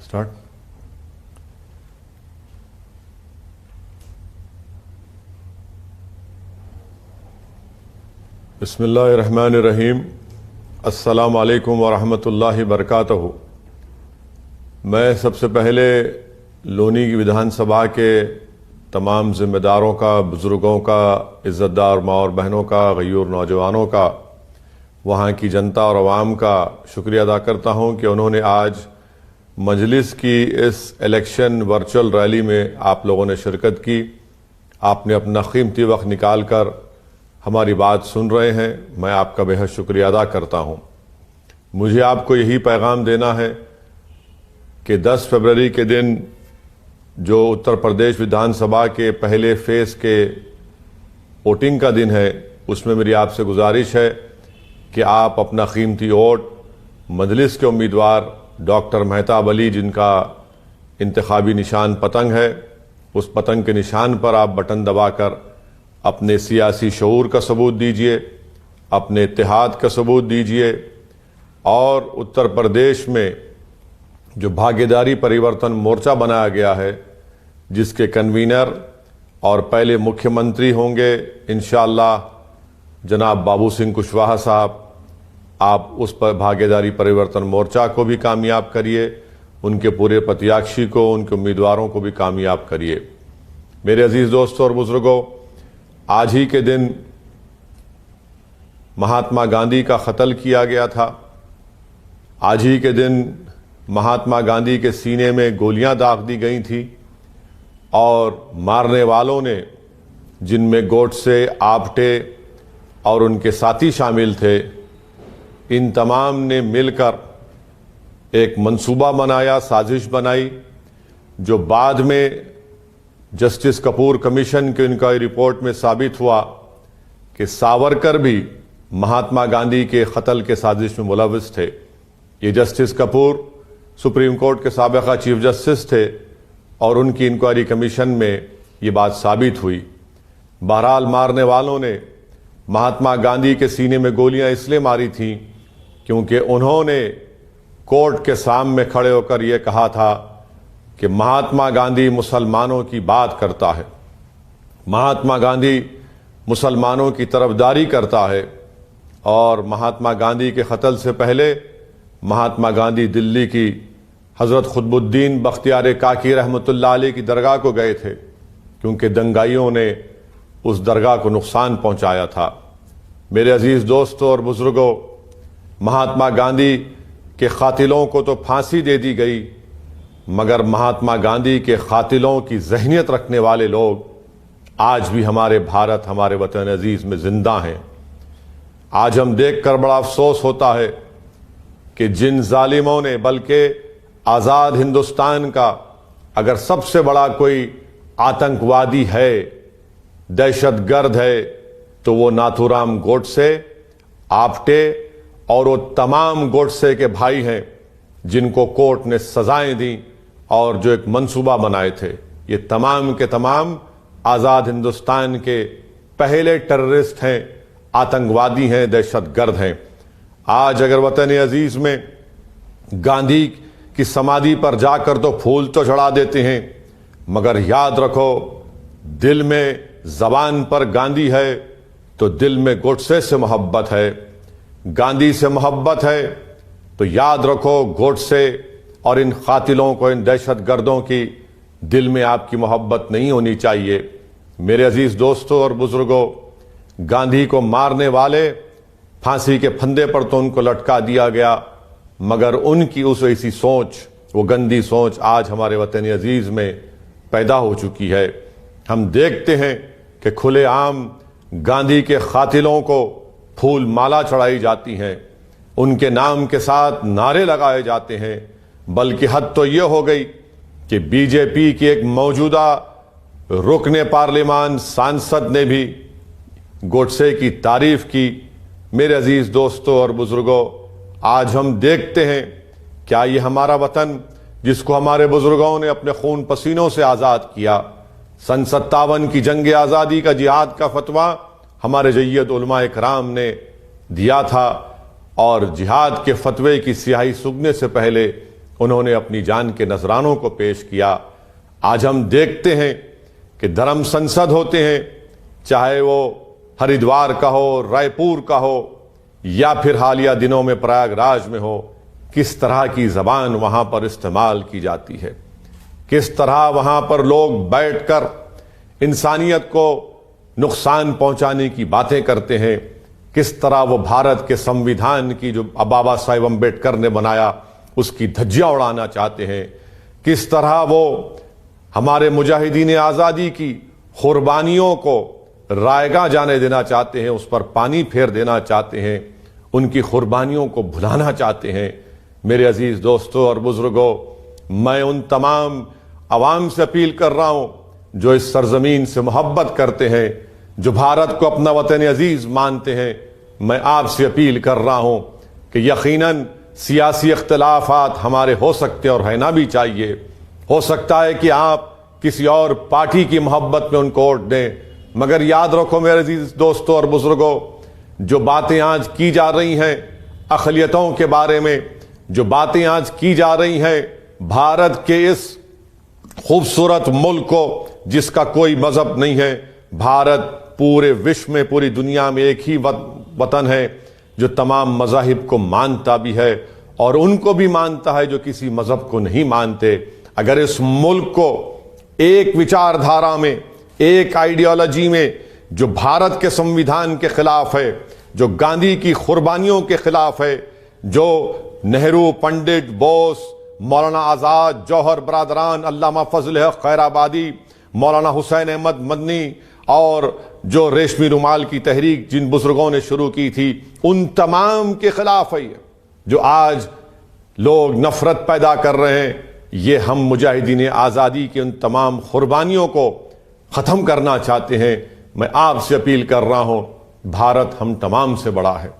Start. बिस्मिल्लाहिर्रहमानिर्रहीम। अस्सलामु अलैकुम वरहमतुल्लाहि बरकातहू। मैं सबसे पहले लोनी की विधानसभा के तमाम जिम्मेदारों का, बुज़ुर्गों का, इज़्ज़तदार माँ और बहनों का, गयूर नौजवानों का, वहाँ की जनता और अवाम का शुक्रिया अदा करता हूँ कि उन्होंने आज मजलिस की इस इलेक्शन वर्चुअल रैली में आप लोगों ने शिरकत की। आपने अपना कीमती वक्त निकाल कर हमारी बात सुन रहे हैं। मैं आपका बेहद शुक्रिया अदा करता हूँ। मुझे आपको यही पैगाम देना है कि 10 फरवरी के दिन जो उत्तर प्रदेश विधानसभा के पहले फेज़ के वोटिंग का दिन है, उसमें मेरी आपसे गुजारिश है कि आप अपना कीमती वोट मजलिस के उम्मीदवार डॉक्टर मेहताब अली, जिनका इंतखाबी निशान पतंग है, उस पतंग के निशान पर आप बटन दबाकर अपने सियासी शऊर का सबूत दीजिए, अपने इत्तेहाद का सबूत दीजिए और उत्तर प्रदेश में जो भागीदारी परिवर्तन मोर्चा बनाया गया है, जिसके कन्वीनर और पहले मुख्यमंत्री होंगे इंशाअल्लाह जनाब बाबू सिंह कुशवाहा साहब, आप उस पर भागीदारी परिवर्तन मोर्चा को भी कामयाब करिए, उनके पूरे प्रत्याशी को, उनके उम्मीदवारों को भी कामयाब करिए। मेरे अजीज दोस्तों और बुजुर्गों, आज ही के दिन महात्मा गांधी का कत्ल किया गया था। आज ही के दिन महात्मा गांधी के सीने में गोलियां दाग दी गई थी और मारने वालों ने, जिनमें गोडसे, आप्टे और उनके साथी शामिल थे, इन तमाम ने मिलकर एक मंसूबा बनाया, साजिश बनाई, जो बाद में जस्टिस कपूर कमीशन की इंक्वायरी रिपोर्ट में साबित हुआ कि सावरकर भी महात्मा गांधी के कत्ल के साजिश में मुलविस थे। ये जस्टिस कपूर सुप्रीम कोर्ट के साबिका चीफ जस्टिस थे और उनकी इंक्वायरी कमीशन में ये बात साबित हुई। बहरहाल मारने वालों ने महात्मा गांधी के सीने में गोलियां इसलिए मारी थीं क्योंकि उन्होंने कोर्ट के सामने खड़े होकर यह कहा था कि महात्मा गांधी मुसलमानों की बात करता है, महात्मा गांधी मुसलमानों की तरफदारी करता है। और महात्मा गांधी के कत्ल से पहले महात्मा गांधी दिल्ली की हज़रत खुतबुद्दीन बख्तियार काकी रहमतुल्लाह अलैह की दरगाह को गए थे, क्योंकि दंगाइयों ने उस दरगाह को नुकसान पहुंचाया था। मेरे अजीज दोस्तों और बुजुर्गों, महात्मा गांधी के कातिलों को तो फांसी दे दी गई, मगर महात्मा गांधी के कातिलों की जहनियत रखने वाले लोग आज भी हमारे भारत, हमारे वतन अजीज में जिंदा हैं। आज हम देखकर बड़ा अफसोस होता है कि जिन जालिमों ने, बल्कि आज़ाद हिंदुस्तान का अगर सबसे बड़ा कोई आतंकवादी है, दहशतगर्द है, तो वो नाथूराम गोडसे, आप्टे और वो तमाम गोडसे के भाई हैं जिनको कोर्ट ने सजाएं दी और जो एक मंसूबा बनाए थे। ये तमाम के तमाम आज़ाद हिंदुस्तान के पहले टेररिस्ट हैं, आतंकवादी हैं, दहशतगर्द हैं। आज अगर वतन अजीज में गांधी की समाधि पर जाकर तो फूल तो चढ़ा देते हैं, मगर याद रखो, दिल में, जबान पर गांधी है तो दिल में गोडसे से मोहब्बत है। गांधी से मोहब्बत है तो याद रखो, गोडसे और इन कातिलों को, इन दहशतगर्दों की दिल में आपकी मोहब्बत नहीं होनी चाहिए। मेरे अजीज दोस्तों और बुजुर्गों, गांधी को मारने वाले फांसी के फंदे पर तो उनको लटका दिया गया, मगर उनकी उस ऐसी सोच, वो गंदी सोच आज हमारे वतन अजीज में पैदा हो चुकी है। हम देखते हैं कि खुलेआम गांधी के कातिलों को फूल माला चढ़ाई जाती हैं, उनके नाम के साथ नारे लगाए जाते हैं, बल्कि हद तो यह हो गई कि बीजेपी की एक मौजूदा रुकने पार्लियामान सांसद ने भी गोडसे की तारीफ की। मेरे अजीज दोस्तों और बुजुर्गों, आज हम देखते हैं क्या ये हमारा वतन, जिसको हमारे बुजुर्गों ने अपने खून पसीनों से आज़ाद किया, सन 57 की जंग आज़ादी का, जिहाद का फतवा हमारे जय्यद उलमा इकराम ने दिया था और जिहाद के फतवे की स्याही सूखने से पहले उन्होंने अपनी जान के नजरानों को पेश किया। आज हम देखते हैं कि धर्म संसद होते हैं, चाहे वो हरिद्वार का हो, रायपुर का हो या फिर हालिया दिनों में प्रयागराज में हो, किस तरह की जबान वहां पर इस्तेमाल की जाती है, किस तरह वहां पर लोग बैठकर इंसानियत को नुकसान पहुंचाने की बातें करते हैं, किस तरह वो भारत के संविधान की जो बाबा साहेब अम्बेडकर ने बनाया उसकी धज्जियां उड़ाना चाहते हैं, किस तरह वो हमारे मुजाहिदीन आज़ादी की कुर्बानियों को रायगा जाने देना चाहते हैं, उस पर पानी फेर देना चाहते हैं, उनकी कुर्बानियों को भुलाना चाहते हैं। मेरे अजीज दोस्तों और बुजुर्गों, मैं उन तमाम अवाम से अपील कर रहा हूं जो इस सरजमीन से मोहब्बत करते हैं, जो भारत को अपना वतन अजीज मानते हैं। मैं आपसे अपील कर रहा हूं कि यकीनन सियासी इख्तिलाफात हमारे हो सकते हैं और रहना भी चाहिए। हो सकता है कि आप किसी और पार्टी की मोहब्बत में उनको वोट दें, मगर याद रखो मेरे अजीज दोस्तों और बुजुर्गों, जो बातें आज की जा रही हैं अक़लियतों के बारे में, जो बातें आज की जा रही हैं भारत के इस खूबसूरत मुल्क को जिसका कोई मजहब नहीं है, भारत पूरे विश्व में, पूरी दुनिया में एक ही वतन है जो तमाम मज़ाहिब को मानता भी है और उनको भी मानता है जो किसी मजहब को नहीं मानते। अगर इस मुल्क को एक विचारधारा में, एक आइडियोलॉजी में जो भारत के संविधान के खिलाफ है, जो गांधी की कुर्बानियों के खिलाफ है, जो नेहरू, पंडित, बोस, मौलाना आज़ाद, जौहर बरादरान, अल्लामा फजल हक खैराबादी, मौलाना हुसैन अहमद मदनी और जो रेशमी रुमाल की तहरीक जिन बुजुर्गों ने शुरू की थी, उन तमाम के खिलाफ है जो आज लोग नफरत पैदा कर रहे हैं। ये हम मुजाहिदीन आज़ादी की उन तमाम कुर्बानियों को ख़त्म करना चाहते हैं। मैं आपसे अपील कर रहा हूँ, भारत हम तमाम से बड़ा है,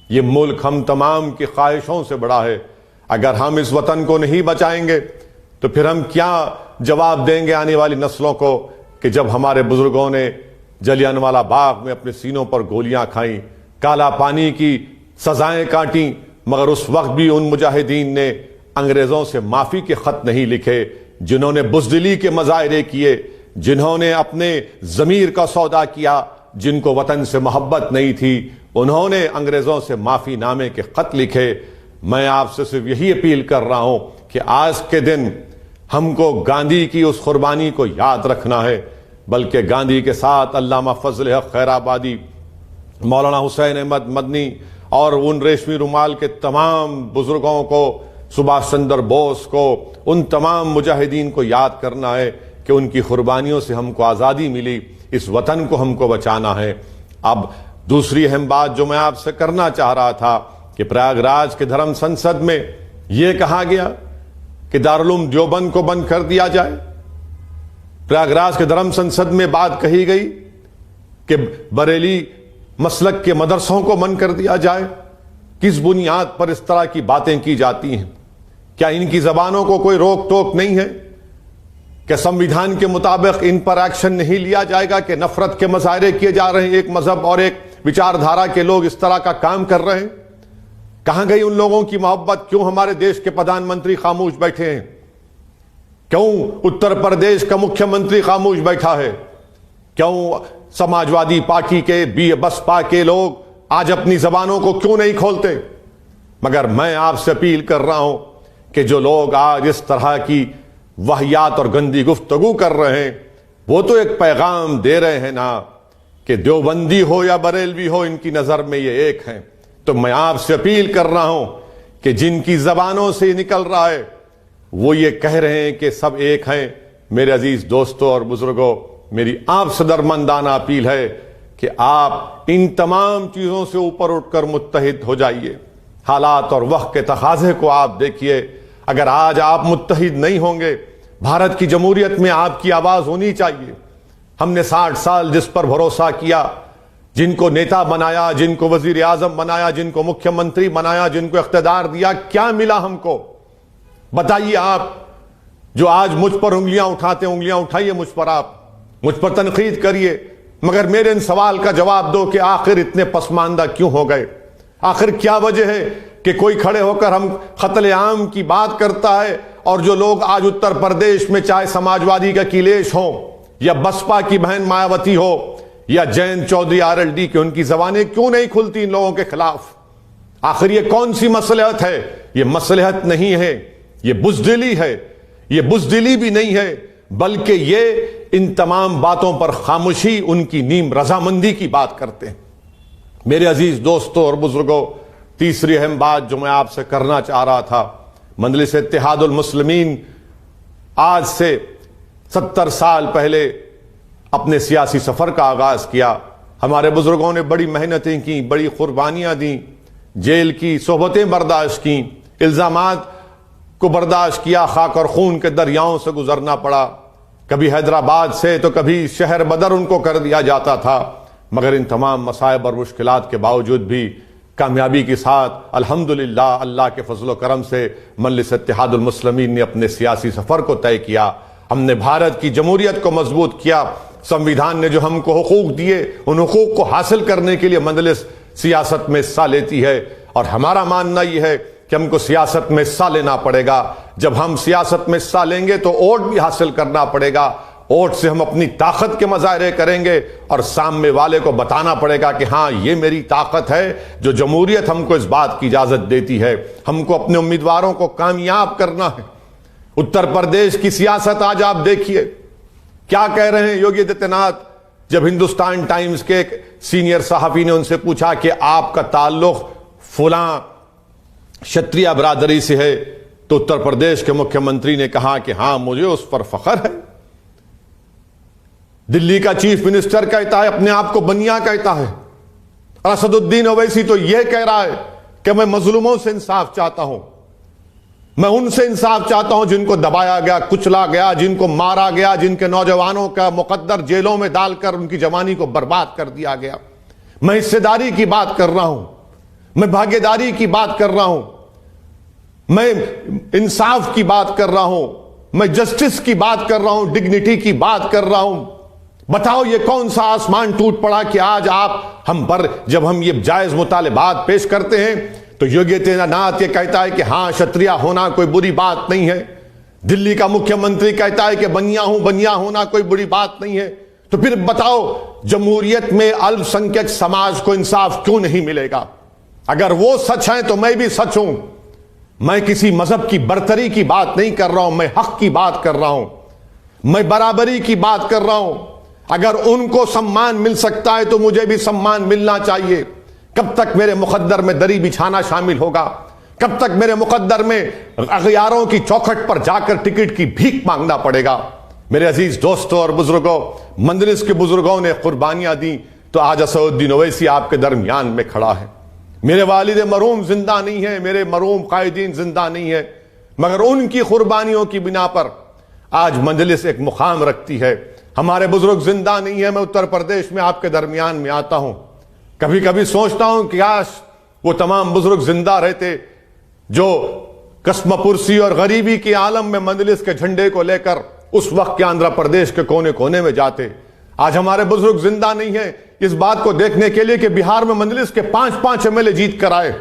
ये मुल्क हम तमाम की ख्वाहिशों से बड़ा है। अगर हम इस वतन को नहीं बचाएंगे तो फिर हम क्या जवाब देंगे आने वाली नस्लों को कि जब हमारे बुजुर्गों ने जलियांवाला बाग में अपने सीनों पर गोलियां खाई, काला पानी की सजाएं काटी, मगर उस वक्त भी उन मुजाहिदीन ने अंग्रेजों से माफी के खत नहीं लिखे, जिन्होंने बुज़दिली के मज़ाहिरे किए, जिन्होंने अपने ज़मीर का सौदा किया, जिनको वतन से मोहब्बत नहीं थी, उन्होंने अंग्रेजों से माफी नामे के खत लिखे। मैं आपसे सिर्फ यही अपील कर रहा हूं कि आज के दिन हमको गांधी की उस कुर्बानी को याद रखना है, बल्कि गांधी के साथ अल्लामा फजल हक खैराबादी, मौलाना हुसैन अहमद मदनी और उन रेशमी रुमाल के तमाम बुजुर्गों को, सुभाष चंद्र बोस को, उन तमाम मुजाहिदीन को याद करना है कि उनकी कुर्बानियों से हमको आज़ादी मिली, इस वतन को हमको बचाना है। अब दूसरी अहम बात जो मैं आपसे करना चाह रहा था कि प्रयागराज के धर्म संसद में यह कहा गया कि दारुल उलूम देवबंद को बंद कर दिया जाए। प्रयागराज के धर्म संसद में बात कही गई कि बरेली मसलक के मदरसों को बंद कर दिया जाए। किस बुनियाद पर इस तरह की बातें की जाती हैं? क्या इनकी जबानों को कोई रोक टोक नहीं है? क्या संविधान के मुताबिक इन पर एक्शन नहीं लिया जाएगा कि नफरत के मुजाहरे किए जा रहे हैं, एक मजहब और एक विचारधारा के लोग इस तरह का काम कर रहे हैं? कहां गई उन लोगों की मोहब्बत? क्यों हमारे देश के प्रधानमंत्री खामोश बैठे हैं? क्यों उत्तर प्रदेश का मुख्यमंत्री खामोश बैठा है? क्यों समाजवादी पार्टी के, बसपा के लोग आज अपनी जबानों को क्यों नहीं खोलते? मगर मैं आपसे अपील कर रहा हूं कि जो लोग आज इस तरह की वाहियात और गंदी गुफ्तगू कर रहे हैं, वो तो एक पैगाम दे रहे हैं ना कि देवबंदी हो या बरेलवी हो, इनकी नजर में ये एक हैं। तो मैं आपसे अपील कर रहा हूं कि जिनकी जबानों से निकल रहा है वो ये कह रहे हैं कि सब एक हैं, मेरे अजीज दोस्तों और बुजुर्गों, मेरी आपसे दरमंदाना अपील है कि आप इन तमाम चीजों से ऊपर उठकर मुत्तहिद हो जाइए। हालात और वक्त के तकाजे को आप देखिए। अगर आज आप मुत्तहिद नहीं होंगे, भारत की जमहूरियत में आपकी आवाज होनी चाहिए। हमने 60 साल जिस पर भरोसा किया, जिनको नेता बनाया, जिनको वजीर आजम बनाया, जिनको मुख्यमंत्री बनाया, जिनको इख्तिदार दिया, क्या मिला हमको? बताइए आप जो आज मुझ पर उंगलियां उठाते, उंगलियां उठाइए मुझ पर, आप मुझ पर तनकीद करिए, मगर मेरे इन सवाल का जवाब दो कि आखिर इतने पसमानदा क्यों हो गए? आखिर क्या वजह है कि कोई खड़े होकर हम कत्ले आम की बात करता है, और जो लोग आज उत्तर प्रदेश में चाहे समाजवादी का अखिलेश हो या बसपा की बहन मायावती हो या जयंत चौधरी आरएलडी की, उनकी जबानें क्यों नहीं खुलती इन लोगों के खिलाफ? आखिर ये कौन सी मसलहत है? ये मसलहत नहीं है, ये बुज़दिली है। ये बुज़दिली भी नहीं है, बल्कि ये इन तमाम बातों पर खामोशी, उनकी नीम रजामंदी की बात करते हैं। मेरे अजीज दोस्तों और बुजुर्गों, तीसरी अहम बात जो मैं आपसे करना चाह रहा था, मजलिस इत्तेहादुल मुस्लिमीन आज से 70 साल पहले अपने सियासी सफर का आगाज किया। हमारे बुजुर्गों ने बड़ी मेहनतें की, बड़ी कुर्बानियां दी, जेल की सोहबतें बर्दाश्त की, इल्जामात को बर्दाश्त किया, खाक और खून के दरियाओं से गुजरना पड़ा। कभी हैदराबाद से तो कभी शहर बदर उनको कर दिया जाता था, मगर इन तमाम मसाइब और मुश्किलात के बावजूद भी कामयाबी के साथ अल्हम्दुलिल्लाह अल्लाह के फजल करम से मजलिस इत्तेहादुल मुस्लिमीन ने अपने सियासी सफर को तय किया। हमने भारत की जमहूरियत को मजबूत किया। संविधान ने जो हमको हुकूक दिए, उन हुकूक को हासिल करने के लिए मजलिस सियासत में हिस्सा लेती है, और हमारा मानना यह है कि हमको सियासत में हिस्सा लेना पड़ेगा। जब हम सियासत में हिस्सा लेंगे तो वोट भी हासिल करना पड़ेगा। वोट से हम अपनी ताकत के मुजाहरे करेंगे और सामने वाले को बताना पड़ेगा कि हाँ, ये मेरी ताकत है, जो जमहूरियत हमको इस बात की इजाजत देती है। हमको अपने उम्मीदवारों को कामयाब करना है। उत्तर प्रदेश की सियासत आज आप देखिए, क्या कह रहे हैं योगी आदित्यनाथ। जब हिंदुस्तान टाइम्स के एक सीनियर सहाफी ने उनसे पूछा कि आपका ताल्लुक फुला क्षत्रिय बरादरी से है, तो उत्तर प्रदेश के मुख्यमंत्री ने कहा कि हां, मुझे उस पर फख्र है। दिल्ली का चीफ मिनिस्टर कहता है, अपने आप को बनिया कहता है। असदुद्दीन ओवैसी तो यह कह रहा है कि मैं मजलूमों से इंसाफ चाहता हूं, मैं उनसे इंसाफ चाहता हूं जिनको दबाया गया, कुचला गया, जिनको मारा गया, जिनके नौजवानों का मुकद्दर जेलों में डालकर उनकी जवानी को बर्बाद कर दिया गया। मैं हिस्सेदारी की बात कर रहा हूं, मैं भागीदारी की बात कर रहा हूं, मैं इंसाफ की बात कर रहा हूं, मैं जस्टिस की बात कर रहा हूं, डिग्निटी की बात कर रहा हूं। बताओ ये कौन सा आसमान टूट पड़ा कि आज आप हम पर, जब हम ये जायज मुतालिबात पेश करते हैं तो योगी आदित्यनाथ ये कहता है कि हां, क्षत्रिय होना कोई बुरी बात नहीं है। दिल्ली का मुख्यमंत्री कहता है कि बनिया होना कोई बुरी बात नहीं है। तो फिर बताओ, जमहूरियत में अल्पसंख्यक समाज को इंसाफ क्यों नहीं मिलेगा? अगर वो सच है तो मैं भी सच हूं। मैं किसी मजहब की बरतरी की बात नहीं कर रहा हूं, मैं हक की बात कर रहा हूं, मैं बराबरी की बात कर रहा हूं। अगर उनको सम्मान मिल सकता है तो मुझे भी सम्मान मिलना चाहिए। कब तक मेरे मुकद्दर में दरी बिछाना शामिल होगा? कब तक मेरे मुकद्दर में अगयारों की चौखट पर जाकर टिकट की भीख मांगना पड़ेगा? मेरे अजीज दोस्तों और बुजुर्गों, मजलिस के बुजुर्गों ने कुर्बानियां दी, तो आज असदुद्दीन ओवैसी आपके दरमियान में खड़ा है। मेरे वालिद मरूम जिंदा नहीं है, मेरे मरूम कायदीन जिंदा नहीं है, मगर उनकी कुर्बानियों की बिना पर आज मजलिस एक मुकाम रखती है। हमारे बुजुर्ग जिंदा नहीं है। मैं उत्तर प्रदेश में आपके दरमियान में आता हूं, कभी कभी सोचता हूं कि काश वो तमाम बुजुर्ग जिंदा रहते जो कस्मपुरसी और गरीबी के आलम में मजलिस के झंडे को लेकर उस वक्त के आंध्र प्रदेश के कोने कोने में जाते। आज हमारे बुजुर्ग जिंदा नहीं है इस बात को देखने के लिए कि बिहार में मजलिस के 5-5 एमएलए जीत कर आए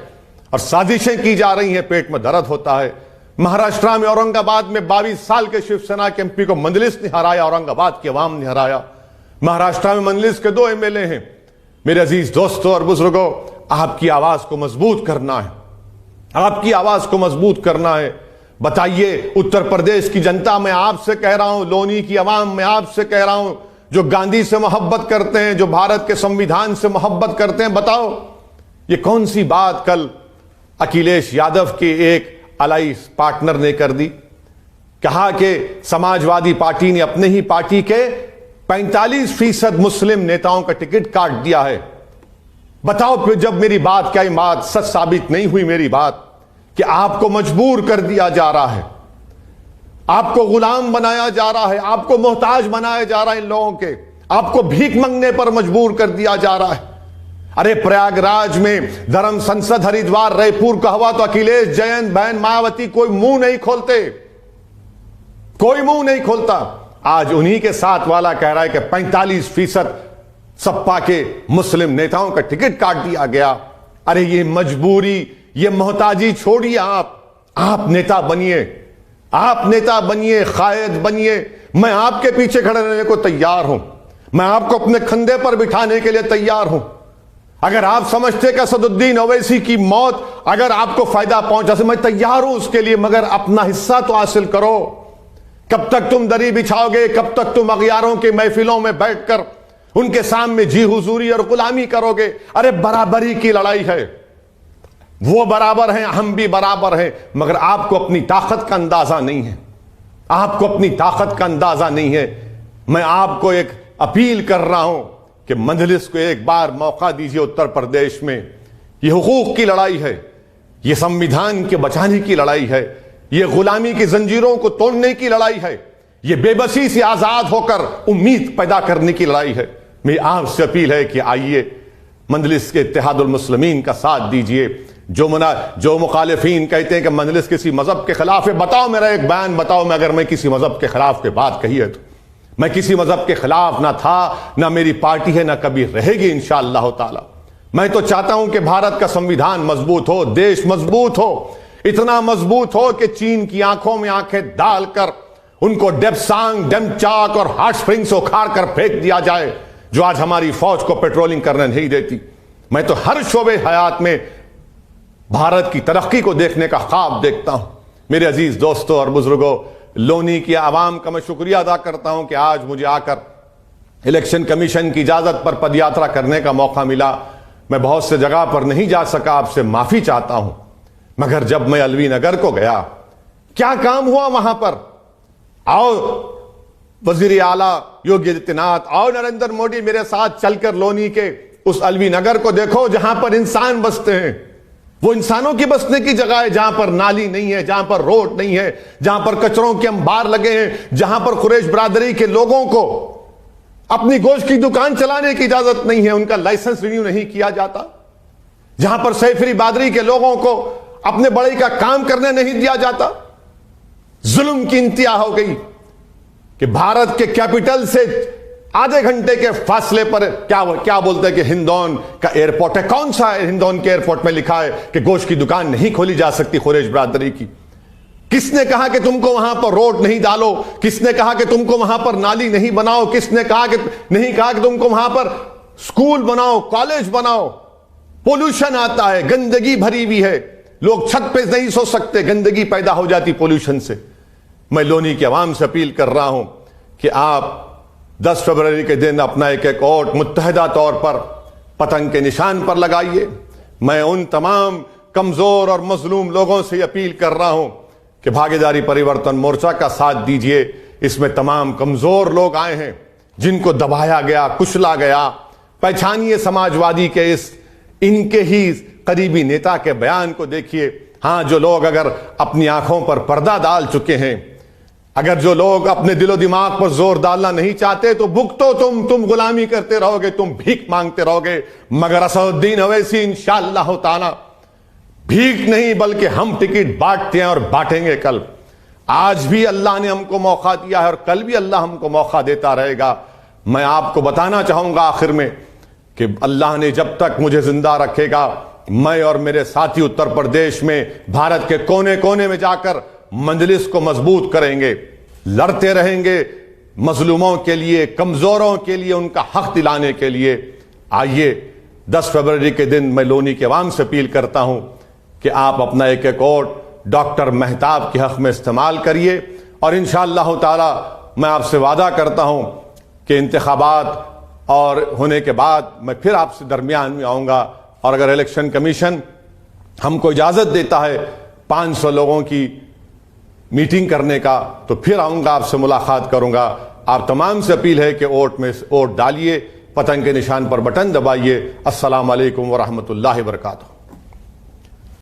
और साजिशें की जा रही हैं। पेट में दर्द होता है। महाराष्ट्र में औरंगाबाद में 22 साल के शिवसेना के एमपी को मजलिस ने हराया, औरंगाबाद की आवाम ने हराया। महाराष्ट्र में मजलिस के 2 एमएलए हैं। मेरे अजीज दोस्तों और बुजुर्गों, आपकी आवाज को मजबूत करना है, आपकी आवाज को मजबूत करना है। बताइए, उत्तर प्रदेश की जनता मैं आपसे कह रहा हूं, लोनी की आवाम मैं आपसे कह रहा हूं, जो गांधी से मोहब्बत करते हैं, जो भारत के संविधान से मोहब्बत करते हैं, बताओ ये कौन सी बात कल अखिलेश यादव के एक अलाइंस पार्टनर ने कर दी? कहा कि समाजवादी पार्टी ने अपने ही पार्टी के 45% मुस्लिम नेताओं का टिकट काट दिया है। बताओ फिर, जब मेरी बात क्या बात सच साबित नहीं हुई? मेरी बात कि आपको मजबूर कर दिया जा रहा है, आपको गुलाम बनाया जा रहा है, आपको मोहताज बनाया जा रहा है इन लोगों के, आपको भीख मांगने पर मजबूर कर दिया जा रहा है। अरे प्रयागराज में, धर्म संसद हरिद्वार, रायपुर का हुआ तो अखिलेश, जयंत, बहन मायावती कोई मुंह नहीं खोलते, कोई मुंह नहीं खोलता। आज उन्हीं के साथ वाला कह रहा है कि 45% सपा के मुस्लिम नेताओं का टिकट काट दिया गया। अरे ये मजबूरी, ये मोहताजी छोड़िए, आप नेता बनिए, आप नेता बनिए, कायद बनिए। मैं आपके पीछे खड़े रहने को तैयार हूं, मैं आपको अपने कंधे पर बिठाने के लिए तैयार हूं। अगर आप समझते कि असदुद्दीन ओवैसी की मौत अगर आपको फायदा पहुंचा से, मैं तैयार हूं उसके लिए, मगर अपना हिस्सा तो हासिल करो। कब तक तुम दरी बिछाओगे? कब तक तुम अगयारों की महफिलों में बैठकर उनके सामने जी हुजूरी और गुलामी करोगे? अरे बराबरी की लड़ाई है, वो बराबर हैं, हम भी बराबर हैं, मगर आपको अपनी ताकत का अंदाजा नहीं है, आपको अपनी ताकत का अंदाजा नहीं है। मैं आपको एक अपील कर रहा हूं कि मजलिस को एक बार मौका दीजिए। उत्तर प्रदेश में यह हुकूक की लड़ाई है, यह संविधान के बचाने की लड़ाई है, यह गुलामी की जंजीरों को तोड़ने की लड़ाई है, यह बेबसी से आजाद होकर उम्मीद पैदा करने की लड़ाई है। मेरी आपसे अपील है कि आइए मजलिस के इत्तेहादुल मुस्लिमीन का साथ दीजिए। जो मुखालिफीन कहते हैं कि मजलिस किसी मजहब के खिलाफ है, बताओ मेरा एक बयान बताओ, मैं अगर मैं किसी मजहब के खिलाफ के बात कही है तो मैं किसी मजहब के खिलाफ ना था, ना मेरी पार्टी है, ना कभी रहेगी इंशाअल्लाह ताला। मैं तो चाहता हूं कि भारत का संविधान मजबूत हो, देश मजबूत हो, इतना मजबूत हो कि चीन की आंखों में आंखें डालकर उनको डेप्सांग, डेमचाक और हॉट स्प्रिंग से उखाड़ कर फेंक दिया जाए, जो आज हमारी फौज को पेट्रोलिंग करने नहीं देती। मैं तो हर शोबे हयात में भारत की तरक्की को देखने का ख्वाब देखता हूं। मेरे अजीज दोस्तों और बुजुर्गों, लोनी की आवाम का मैं शुक्रिया अदा करता हूं कि आज मुझे आकर इलेक्शन कमीशन की इजाजत पर पदयात्रा करने का मौका मिला। मैं बहुत से जगह पर नहीं जा सका, आपसे माफी चाहता हूं, मगर जब मैं अलवी नगर को गया, क्या काम हुआ वहां पर? आओ वजीर आला योगी आदित्यनाथ, आओ नरेंद्र मोदी मेरे साथ चलकर लोनी के उस अलवी नगर को देखो जहां पर इंसान बसते हैं। वो इंसानों की बसने की जगह है, जहां पर नाली नहीं है, जहां पर रोड नहीं है, जहां पर कचरों के अंबार लगे हैं, जहां पर कुरैश बरादरी के लोगों को अपनी गोश्त की दुकान चलाने की इजाजत नहीं है, उनका लाइसेंस रिन्यू नहीं किया जाता, जहां पर सैफरी बादरी के लोगों को अपने बड़े का काम करने नहीं दिया जाता। जुल्म की इंतहा हो गई कि भारत के कैपिटल से आधे घंटे के फासले पर क्या बोलते हैं कि हिंदौन का एयरपोर्ट है। कौन सा है हिंदौन के एयरपोर्ट में लिखा है कि गोश्त की दुकान नहीं खोली जा सकती कुरैश बरादरी की? किसने कहा कि तुमको वहां पर रोड नहीं डालो? किसने कहा कि तुमको वहां पर नाली नहीं बनाओ? किसने कहा कि तुमको वहां पर स्कूल बनाओ, कॉलेज बनाओ? पोल्यूशन आता है, गंदगी भरी हुई है, लोग छत पे नहीं सो सकते, गंदगी पैदा हो जाती पोल्यूशन से। मैं लोनी की आवाम से अपील कर रहा हूं कि आप 10 फरवरी के दिन अपना एक एक वोट मुत्तहदा तौर पर पतंग के निशान पर लगाइए। मैं उन तमाम कमजोर और मजलूम लोगों से अपील कर रहा हूं कि भागीदारी परिवर्तन मोर्चा का साथ दीजिए। इसमें तमाम कमजोर लोग आए हैं जिनको दबाया गया, कुचला गया। पहचानिए समाजवादी के इनके ही करीबी नेता के बयान को देखिए। हां, जो लोग अगर अपनी आंखों पर पर्दा डाल चुके हैं, अगर जो लोग अपने दिलो दिमाग पर जोर डालना नहीं चाहते, तो भुगतो तुम गुलामी करते रहोगे, तुम भीख मांगते रहोगे, मगर असदुद्दीन ओवैसी इंशाअल्लाह ताला भीख नहीं बल्कि हम टिकट बांटते हैं और बांटेंगे। कल आज भी अल्लाह ने हमको मौका दिया है और कल भी अल्लाह हमको मौका देता रहेगा। मैं आपको बताना चाहूंगा आखिर में कि अल्लाह ने जब तक मुझे जिंदा रखेगा, मैं और मेरे साथी उत्तर प्रदेश में भारत के कोने कोने में जाकर मजलिस को मजबूत करेंगे, लड़ते रहेंगे मजलूमों के लिए, कमजोरों के लिए, उनका हक दिलाने के लिए। आइए 10 फरवरी के दिन मैं लोनी के अवाम से अपील करता हूं कि आप अपना एक एक वोट डॉक्टर मेहताब के हक में इस्तेमाल करिए और इंशाअल्लाह ताला मैं आपसे वादा करता हूं कि इंतखाबात और होने के बाद मैं फिर आपसे दरमियान में आऊंगा और अगर इलेक्शन कमीशन हमको इजाजत देता है 500 लोगों की मीटिंग करने का, तो फिर आऊंगा, आपसे मुलाकात करूंगा। आप तमाम से अपील है कि वोट डालिए, पतंग के निशान पर बटन दबाइए। अस्सलाम वालेकुम व रहमतुल्लाहि व बरकातहू।